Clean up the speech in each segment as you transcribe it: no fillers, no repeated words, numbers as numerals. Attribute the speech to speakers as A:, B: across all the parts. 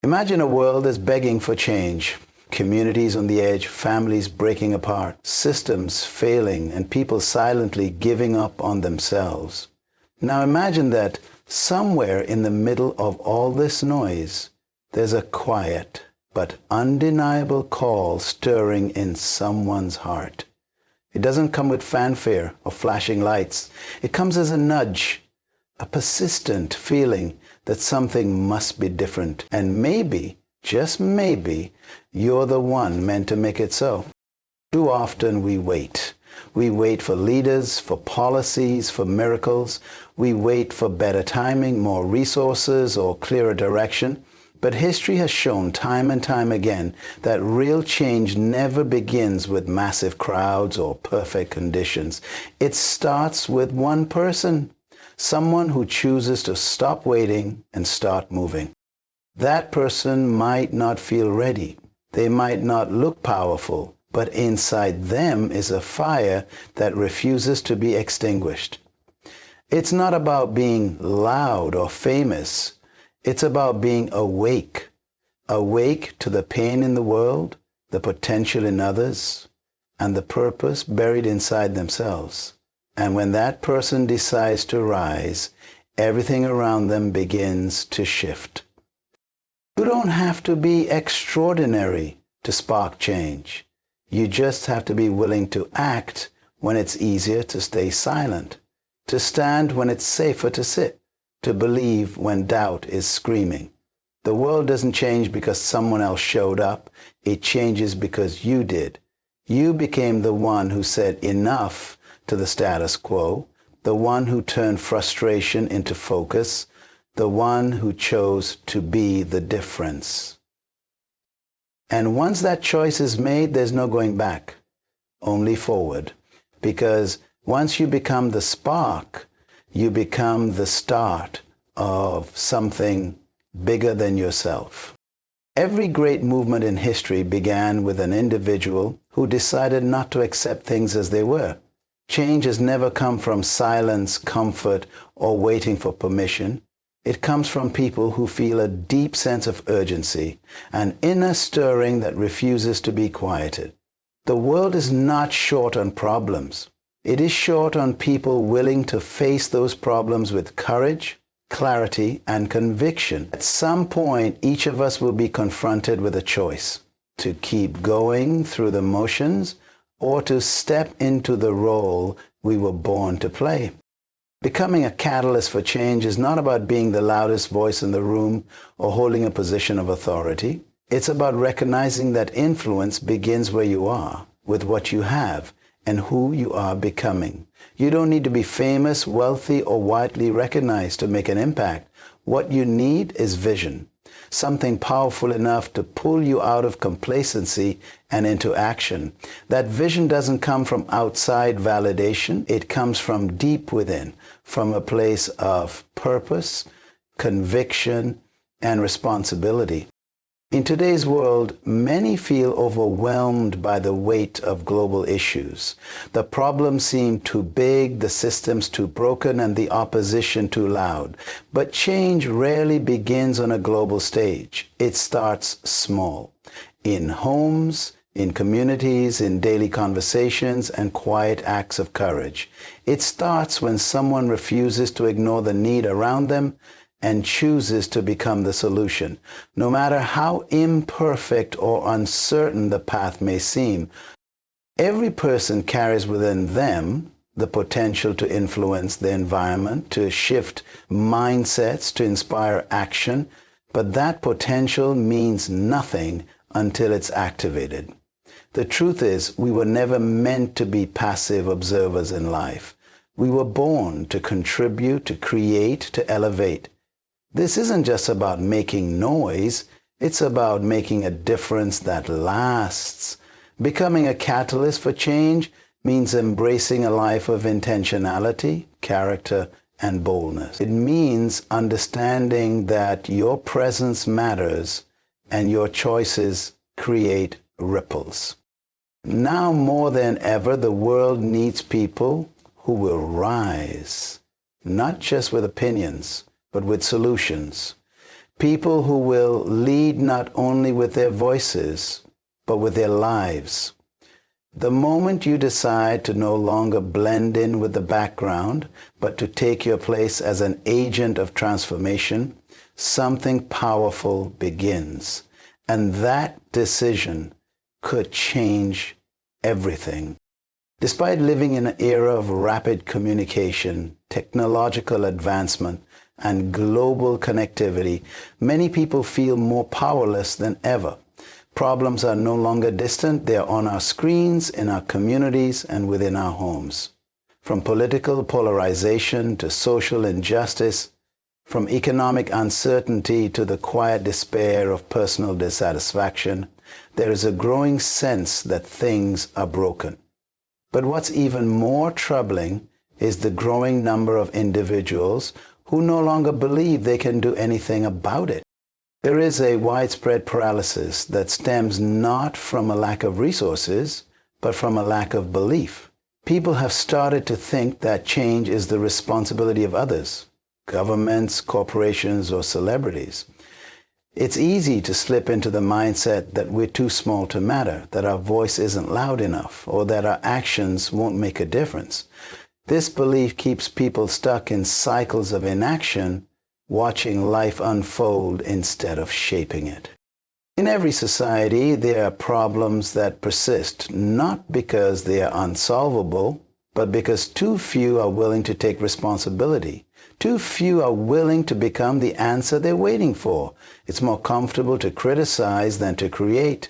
A: Imagine a world that's begging for change. Communities on the edge, families breaking apart, systems failing, and people silently giving up on themselves. Now imagine that somewhere in the middle of all this noise, there's a quiet but undeniable call stirring in someone's heart. It doesn't come with fanfare or flashing lights. It comes as a nudge, a persistent feeling that something must be different. And maybe, just maybe, you're the one meant to make it so. Too often we wait. We wait for leaders, for policies, for miracles. We wait for better timing, more resources, or clearer direction. But history has shown time and time again that real change never begins with massive crowds or perfect conditions. It starts with one person, someone who chooses to stop waiting and start moving. That person might not feel ready. They might not look powerful, but inside them is a fire that refuses to be extinguished. It's not about being loud or famous. It's about being awake, awake to the pain in the world, the potential in others, and the purpose buried inside themselves. And when that person decides to rise, everything around them begins to shift. You don't have to be extraordinary to spark change. You just have to be willing to act when it's easier to stay silent, to stand when it's safer to sit, to believe when doubt is screaming. The world doesn't change because someone else showed up. It changes because you did. You became the one who said enough to the status quo, the one who turned frustration into focus, the one who chose to be the difference. And once that choice is made, there's no going back, only forward. Because once you become the spark, you become the start of something bigger than yourself. Every great movement in history began with an individual who decided not to accept things as they were. Change has never come from silence, comfort, or waiting for permission. It comes from people who feel a deep sense of urgency, an inner stirring that refuses to be quieted. The world is not short on problems. It is short on people willing to face those problems with courage, clarity, and conviction. At some point, each of us will be confronted with a choice: to keep going through the motions or to step into the role we were born to play. Becoming a catalyst for change is not about being the loudest voice in the room or holding a position of authority. It's about recognizing that influence begins where you are, with what you have, and who you are becoming. You don't need to be famous, wealthy, or widely recognized to make an impact. What you need is vision, something powerful enough to pull you out of complacency and into action. That vision doesn't come from outside validation. It comes from deep within, from a place of purpose, conviction, and responsibility. In today's world, many feel overwhelmed by the weight of global issues. The problems seem too big, the systems too broken, and the opposition too loud. But change rarely begins on a global stage. It starts small, in homes, in communities, in daily conversations, and quiet acts of courage. It starts when someone refuses to ignore the need around them and chooses to become the solution. No matter how imperfect or uncertain the path may seem, every person carries within them the potential to influence the environment, to shift mindsets, to inspire action, but that potential means nothing until it's activated. The truth is, we were never meant to be passive observers in life. We were born to contribute, to create, to elevate. This isn't just about making noise, it's about making a difference that lasts. Becoming a catalyst for change means embracing a life of intentionality, character, and boldness. It means understanding that your presence matters and your choices create ripples. Now more than ever, the world needs people who will rise, not just with opinions, but with solutions. People who will lead not only with their voices, but with their lives. The moment you decide to no longer blend in with the background, but to take your place as an agent of transformation, something powerful begins. And that decision could change everything. Despite living in an era of rapid communication, technological advancement, and global connectivity, many people feel more powerless than ever. Problems are no longer distant. They are on our screens, in our communities, and within our homes. From political polarization to social injustice, from economic uncertainty to the quiet despair of personal dissatisfaction, there is a growing sense that things are broken. But what's even more troubling is the growing number of individuals who no longer believe they can do anything about it. There is a widespread paralysis that stems not from a lack of resources, but from a lack of belief. People have started to think that change is the responsibility of others, governments, corporations, or celebrities. It's easy to slip into the mindset that we're too small to matter, that our voice isn't loud enough, or that our actions won't make a difference. This belief keeps people stuck in cycles of inaction, watching life unfold instead of shaping it. In every society, there are problems that persist, not because they are unsolvable, but because too few are willing to take responsibility. Too few are willing to become the answer they're waiting for. It's more comfortable to criticize than to create,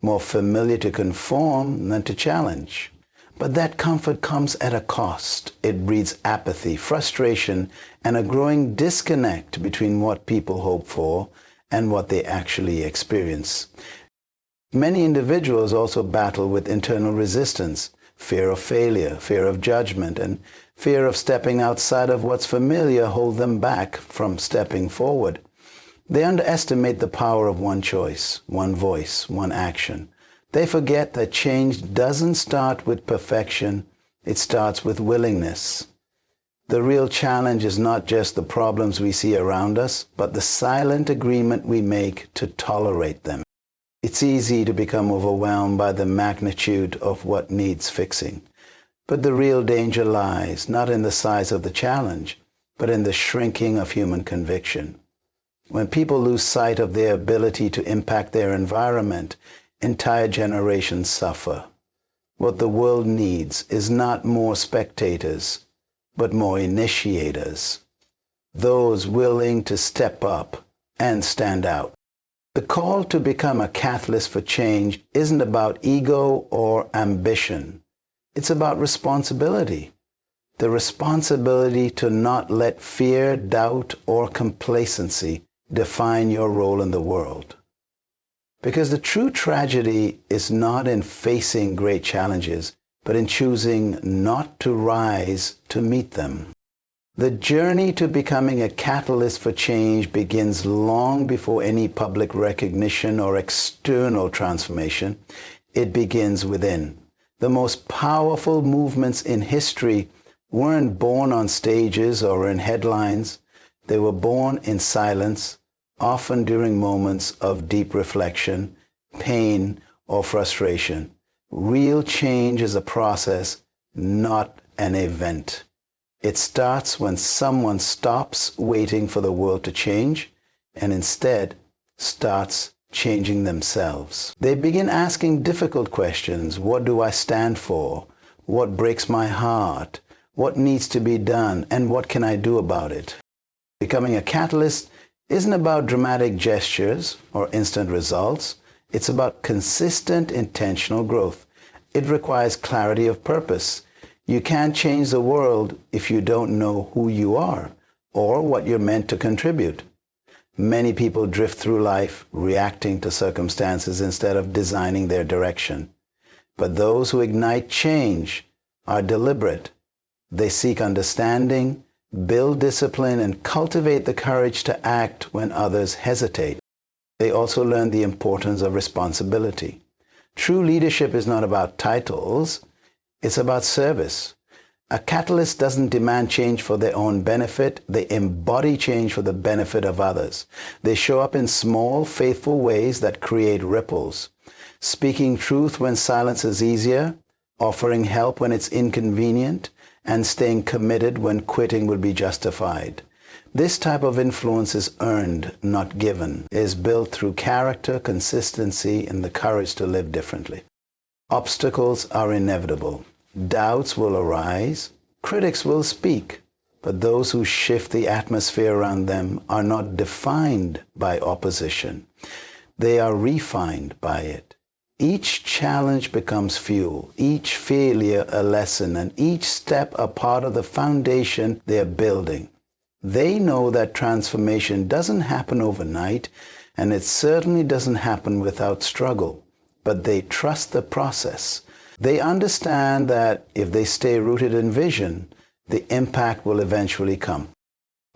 A: more familiar to conform than to challenge. But that comfort comes at a cost. It breeds apathy, frustration, and a growing disconnect between what people hope for and what they actually experience. Many individuals also battle with internal resistance, fear of failure, fear of judgment, and fear of stepping outside of what's familiar hold them back from stepping forward. They underestimate the power of one choice, one voice, one action. They forget that change doesn't start with perfection, it starts with willingness. The real challenge is not just the problems we see around us, but the silent agreement we make to tolerate them. It's easy to become overwhelmed by the magnitude of what needs fixing. But the real danger lies not in the size of the challenge, but in the shrinking of human conviction. When people lose sight of their ability to impact their environment, entire generations suffer. What the world needs is not more spectators, but more initiators. Those willing to step up and stand out. The call to become a catalyst for change isn't about ego or ambition. It's about responsibility. The responsibility to not let fear, doubt, or complacency define your role in the world. Because the true tragedy is not in facing great challenges, but in choosing not to rise to meet them. The journey to becoming a catalyst for change begins long before any public recognition or external transformation. It begins within. The most powerful movements in history weren't born on stages or in headlines. They were born in silence, often during moments of deep reflection, pain, or frustration. Real change is a process, not an event. It starts when someone stops waiting for the world to change and instead starts changing themselves. They begin asking difficult questions. What do I stand for? What breaks my heart? What needs to be done? And what can I do about it? Becoming a catalyst isn't about dramatic gestures or instant results. It's about consistent, intentional growth. It requires clarity of purpose. You can't change the world if you don't know who you are or what you're meant to contribute. Many people drift through life reacting to circumstances instead of designing their direction. But those who ignite change are deliberate. They seek understanding, build discipline, and cultivate the courage to act when others hesitate. They also learn the importance of responsibility. True leadership is not about titles, it's about service. A catalyst doesn't demand change for their own benefit. They embody change for the benefit of others. They show up in small, faithful ways that create ripples. Speaking truth when silence is easier, offering help when it's inconvenient, and staying committed when quitting would be justified. This type of influence is earned, not given. It is built through character, consistency, and the courage to live differently. Obstacles are inevitable. Doubts will arise. Critics will speak. But those who shift the atmosphere around them are not defined by opposition. They are refined by it. Each challenge becomes fuel, each failure a lesson, and each step a part of the foundation they are building. They know that transformation doesn't happen overnight, and it certainly doesn't happen without struggle. But they trust the process. They understand that if they stay rooted in vision, the impact will eventually come.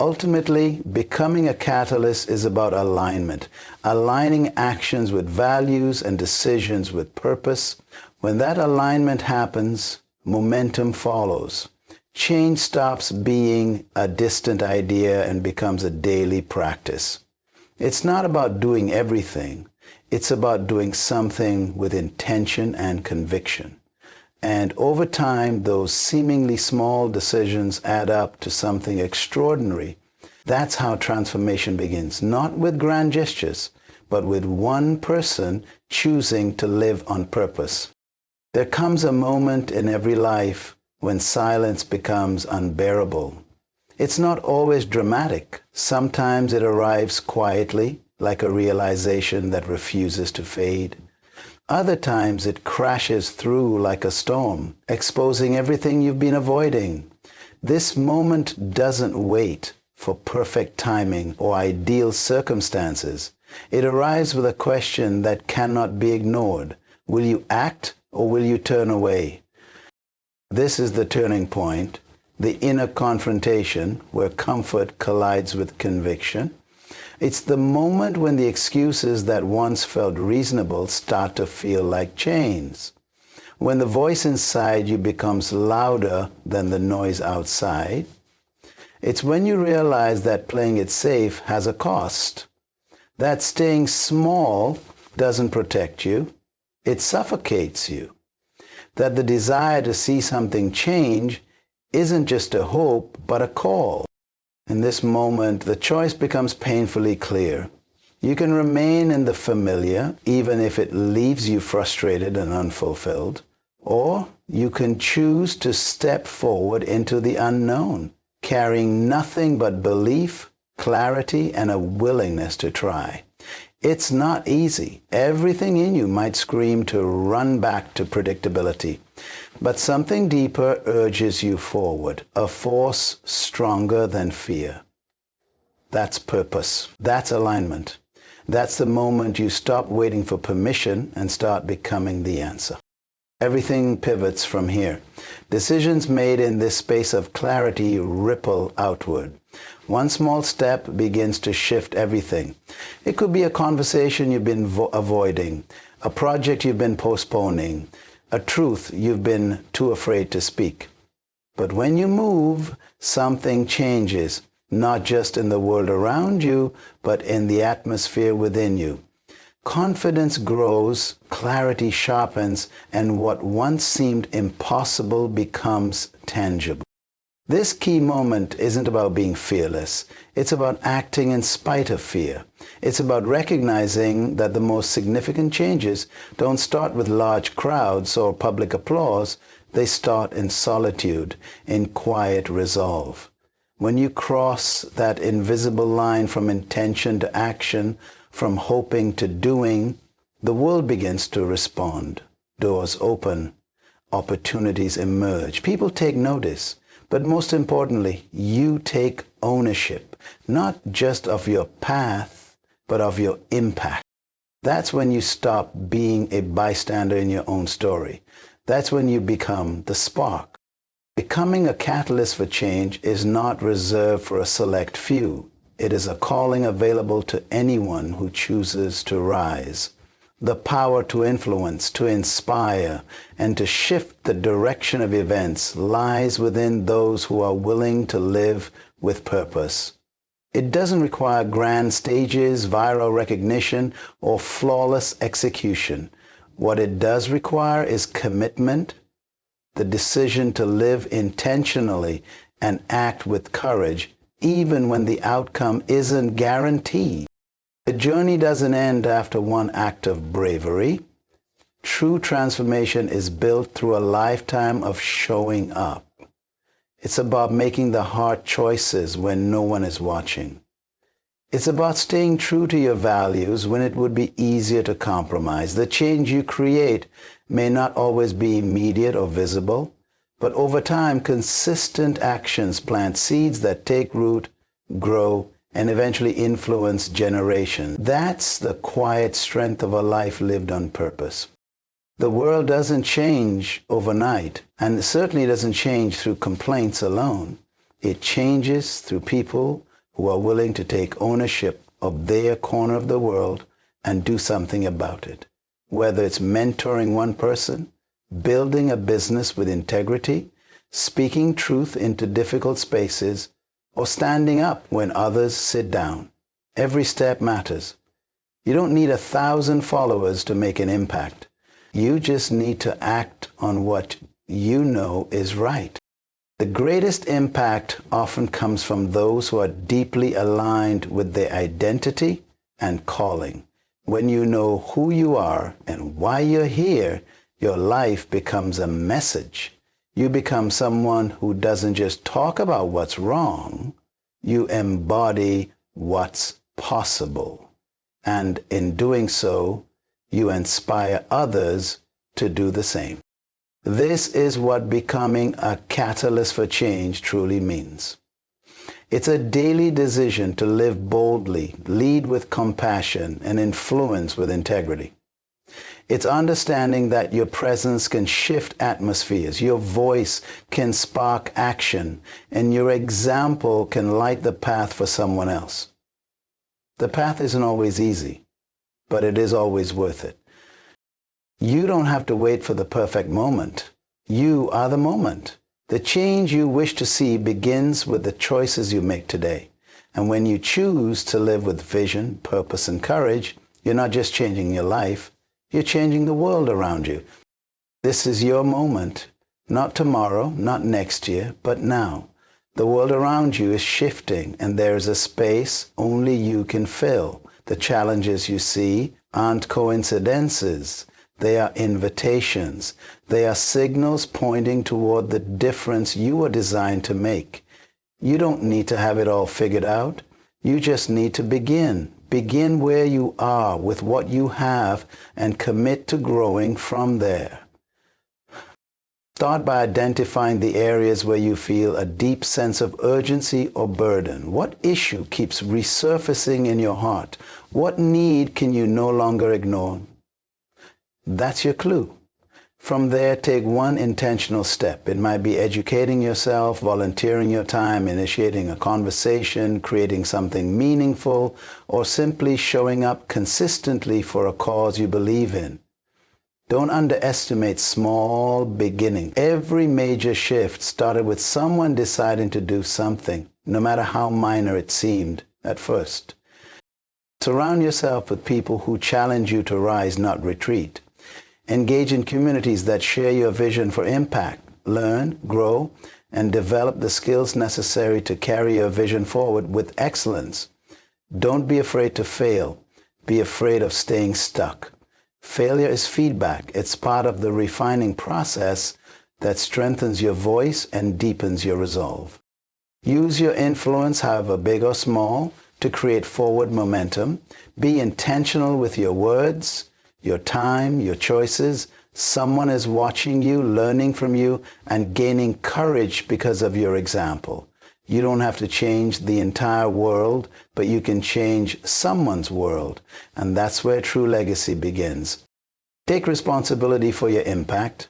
A: Ultimately, becoming a catalyst is about alignment, aligning actions with values and decisions with purpose. When that alignment happens, momentum follows. Change stops being a distant idea and becomes a daily practice. It's not about doing everything. It's about doing something with intention and conviction. And over time, those seemingly small decisions add up to something extraordinary. That's how transformation begins, not with grand gestures, but with one person choosing to live on purpose. There comes a moment in every life when silence becomes unbearable. It's not always dramatic. Sometimes it arrives quietly, like a realization that refuses to fade. Other times it crashes through like a storm, exposing everything you've been avoiding. This moment doesn't wait for perfect timing or ideal circumstances. It arrives with a question that cannot be ignored. Will you act or will you turn away? This is the turning point, the inner confrontation where comfort collides with conviction. It's the moment when the excuses that once felt reasonable start to feel like chains. When the voice inside you becomes louder than the noise outside. It's when you realize that playing it safe has a cost. That staying small doesn't protect you. It suffocates you. That the desire to see something change isn't just a hope, but a call. In this moment, the choice becomes painfully clear. You can remain in the familiar, even if it leaves you frustrated and unfulfilled. Or you can choose to step forward into the unknown, carrying nothing but belief, clarity, and a willingness to try. It's not easy. Everything in you might scream to run back to predictability. But something deeper urges you forward, a force stronger than fear. That's purpose. That's alignment. That's the moment you stop waiting for permission and start becoming the answer. Everything pivots from here. Decisions made in this space of clarity ripple outward. One small step begins to shift everything. It could be a conversation you've been avoiding, a project you've been postponing, a truth you've been too afraid to speak. But when you move, something changes, not just in the world around you, but in the atmosphere within you. Confidence grows, clarity sharpens, and what once seemed impossible becomes tangible. This key moment isn't about being fearless. It's about acting in spite of fear. It's about recognizing that the most significant changes don't start with large crowds or public applause. They start in solitude, in quiet resolve. When you cross that invisible line from intention to action, from hoping to doing, the world begins to respond. Doors open, opportunities emerge, people take notice. But most importantly, you take ownership, not just of your path, but of your impact. That's when you stop being a bystander in your own story. That's when you become the spark. Becoming a catalyst for change is not reserved for a select few. It is a calling available to anyone who chooses to rise. The power to influence, to inspire, and to shift the direction of events lies within those who are willing to live with purpose. It doesn't require grand stages, viral recognition, or flawless execution. What it does require is commitment, the decision to live intentionally and act with courage, even when the outcome isn't guaranteed. The journey doesn't end after one act of bravery. True transformation is built through a lifetime of showing up. It's about making the hard choices when no one is watching. It's about staying true to your values when it would be easier to compromise. The change you create may not always be immediate or visible, but over time, consistent actions plant seeds that take root, grow, and eventually influence generations. That's the quiet strength of a life lived on purpose. The world doesn't change overnight, and it certainly doesn't change through complaints alone. It changes through people who are willing to take ownership of their corner of the world and do something about it. Whether it's mentoring one person, building a business with integrity, speaking truth into difficult spaces, or standing up when others sit down. Every step matters. You don't need 1,000 followers to make an impact. You just need to act on what you know is right. The greatest impact often comes from those who are deeply aligned with their identity and calling. When you know who you are and why you're here, your life becomes a message. You become someone who doesn't just talk about what's wrong, you embody what's possible. And in doing so, you inspire others to do the same. This is what becoming a catalyst for change truly means. It's a daily decision to live boldly, lead with compassion, and influence with integrity. It's understanding that your presence can shift atmospheres, your voice can spark action, and your example can light the path for someone else. The path isn't always easy, but it is always worth it. You don't have to wait for the perfect moment. You are the moment. The change you wish to see begins with the choices you make today. And when you choose to live with vision, purpose, and courage, you're not just changing your life, you're changing the world around you. This is your moment, not tomorrow, not next year, but now. The world around you is shifting, and there is a space only you can fill. The challenges you see aren't coincidences. They are invitations. They are signals pointing toward the difference you were designed to make. You don't need to have it all figured out. You just need to begin. Begin where you are with what you have and commit to growing from there. Start by identifying the areas where you feel a deep sense of urgency or burden. What issue keeps resurfacing in your heart? What need can you no longer ignore? That's your clue. From there, take one intentional step. It might be educating yourself, volunteering your time, initiating a conversation, creating something meaningful, or simply showing up consistently for a cause you believe in. Don't underestimate small beginnings. Every major shift started with someone deciding to do something, no matter how minor it seemed at first. Surround yourself with people who challenge you to rise, not retreat. Engage in communities that share your vision for impact. Learn, grow, and develop the skills necessary to carry your vision forward with excellence. Don't be afraid to fail. Be afraid of staying stuck. Failure is feedback. It's part of the refining process that strengthens your voice and deepens your resolve. Use your influence, however big or small, to create forward momentum. Be intentional with your words, your time, your choices. Someone is watching you, learning from you, and gaining courage because of your example. You don't have to change the entire world, but you can change someone's world, and that's where true legacy begins. Take responsibility for your impact.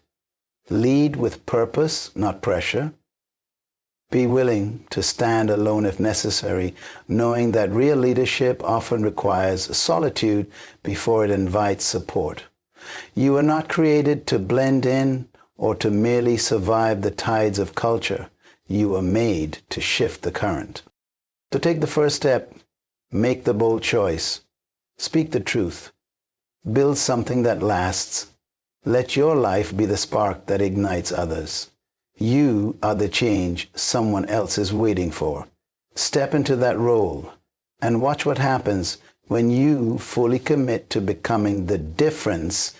A: Lead with purpose, not pressure. Be willing to stand alone if necessary, knowing that real leadership often requires solitude before it invites support. You are not created to blend in or to merely survive the tides of culture. You are made to shift the current. So take the first step. Make the bold choice. Speak the truth. Build something that lasts. Let your life be the spark that ignites others. You are the change someone else is waiting for. Step into that role and watch what happens when you fully commit to becoming the difference